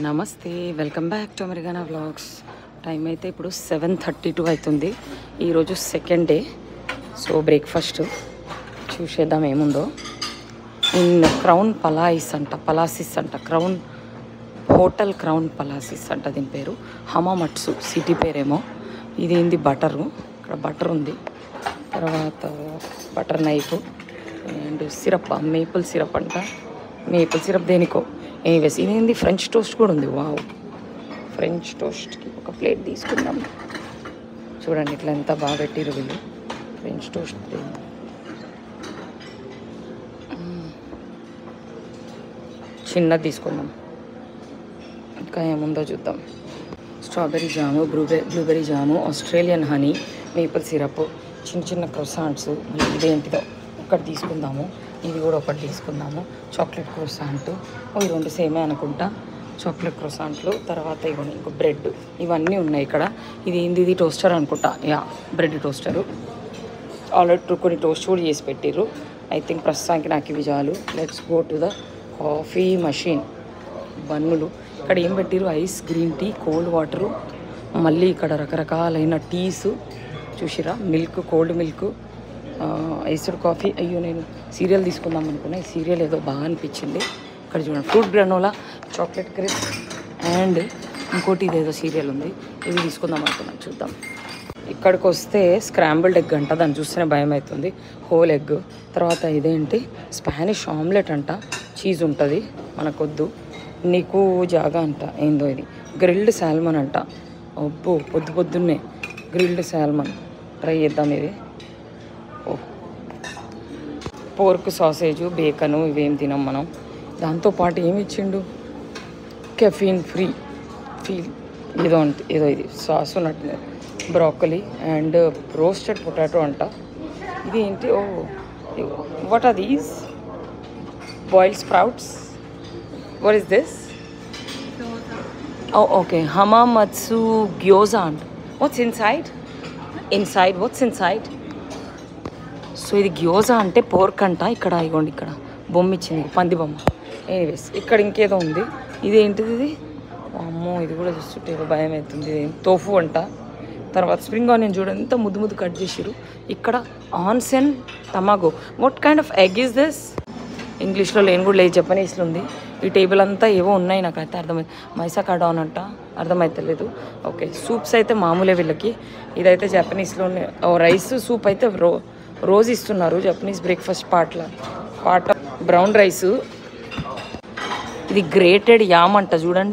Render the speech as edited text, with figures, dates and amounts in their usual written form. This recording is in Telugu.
నమస్తే, welcome back to Americana vlogs. Time అయితే ఇప్పుడు 7:32 అవుతుంది. ఈరోజు సెకండ్ డే. సో బ్రేక్ఫాస్ట్ చూసేద్దాం ఏముందో. ఇన్ క్రౌన్ పలాసిస్ అంట క్రౌన్ హోటల్ క్రౌన్ పలాసిస్ అంట దీని పేరు. హమామట్సు సిటీ పేరేమో. ఇది ఏంది బటరు, ఇక్కడ బటర్ ఉంది, తర్వాత butter knife and syrup, maple syrup అంట. మేపుల్ సిరప్ దేనికో. ఎనీవేస్ ఇదేంది ఫ్రెంచ్ టోస్ట్ కూడా ఉంది. వావ్, ఫ్రెంచ్ టోస్ట్కి ఒక ప్లేట్ తీసుకుందాం. చూడండి ఇట్లా ఎంత బాగా పెట్టిరు వీళ్ళు ఫ్రెంచ్ టోస్ట్. చిన్నది తీసుకుందాం. ఇంకా ఏముందో చూద్దాం. స్ట్రాబెర్రీ జాము, బ్లూబెర్రీ జాము, ఆస్ట్రేలియన్ హనీ, మేపుల్ సిరప్, చిన్న చిన్న క్రొసాంట్స్. ఇదేంటిదో ఒకటి తీసుకుందాము. ఇది కూడా ఒకటి తీసుకుందాము. చాక్లెట్ క్రొసాంట్, ఈ రెండు సేమే అనుకుంటా. చాక్లెట్ క్రొసాంట్లు, తర్వాత ఇవన్నీ ఇంకో బ్రెడ్, ఇవన్నీ ఉన్నాయి ఇక్కడ. ఇది ఏంది, ఇది టోస్టర్ అనుకుంటా. Yeah, bread toaster. ఆల్రెడీ కొన్ని టోస్ట్ కూడా చేసి పెట్టిర్రు. ఐ థింక్ ప్రస్తుతానికి నాకు ఇవి చాలు. Let's go to the coffee machine. బన్నులు ఇక్కడ ఏం పెట్టిరు, ice, green tea, cold water, మళ్ళీ ఇక్కడ రకరకాలైన టీస్ చూసిరా, milk, cold milk, iced coffee. అయ్యో, నేను సీరియల్ తీసుకుందాం అనుకున్నా. ఈ సీరియల్ ఏదో బాగా అనిపించింది. ఇక్కడ చూడండి, fruit granola, chocolate crisp and ఇంకోటి ఇదేదో సీరియల్ ఉంది. ఇది తీసుకుందాం అనుకున్నాను, చూద్దాం. ఇక్కడికి వస్తే స్క్రాంబుల్డ్ ఎగ్ అంట, దాన్ని చూస్తేనే భయం అవుతుంది. Whole egg. తర్వాత ఇదేంటి, స్పానిష్ ఆమ్లెట్ అంట, చీజ్ ఉంటుంది, మనకొద్దు. నీకు జాగా అంట, ఏందో ఇది. గ్రిల్డ్ సాల్మన్ అంట. అబ్బో, పొద్దున్నే గ్రిల్డ్ సాల్మన్ ట్రై చేద్దాం. ఇది పోర్క్ సాసేజు, బేకను, ఇవేం తినాం మనం. దాంతోపాటు ఏమి ఇచ్చిండు, కెఫీన్ ఫ్రీ ఏదో ఇది సాస్ ఉన్నట్టు, బ్రాకలీ అండ్ రోస్టెడ్ పొటాటో అంట. ఇది ఏంటి, oh what are these, boiled sprouts, what is this? Okay, Hamamatsu gyoza అంట. What's inside what's inside? So ఇది గ్యోజా అంటే పోర్క్ అంట. ఇక్కడ ఇగోండి, ఇక్కడ బొమ్మ ఇచ్చింది, పంది బొమ్మ. ఎనీవేస్ ఇక్కడ ఇంకేదో ఉంది. ఇదేంటిది ఇది? అమ్మో, ఇది కూడా చూస్తుంటే భయం అవుతుంది. ఇది తోఫు అంట. తర్వాత స్ప్రింగ్ ఆనియన్ చూడండి, ఎంత ముద్దు కట్ చేసిరు. ఇక్కడ onsen tamago. What kind of egg is this? ఇంగ్లీష్లో లేని కూడా లేదు, జపనీస్లో ఉంది. ఈ టేబుల్ అంతా ఏవో ఉన్నాయి, నాకైతే అర్థమైంది. మైసా కడాన్ అంట, అర్థమైతలేదు. ఓకే, సూప్స్ అయితే మామూలే వీళ్ళకి. ఇదైతే జపనీస్లోనే. రైస్ సూప్ అయితే రోజు ఇస్తున్నారు, జపనీస్ బ్రేక్ఫాస్ట్ పాట. బ్రౌన్ రైస్, ఇది గ్రేటెడ్ యామ్ అంట చూడండి.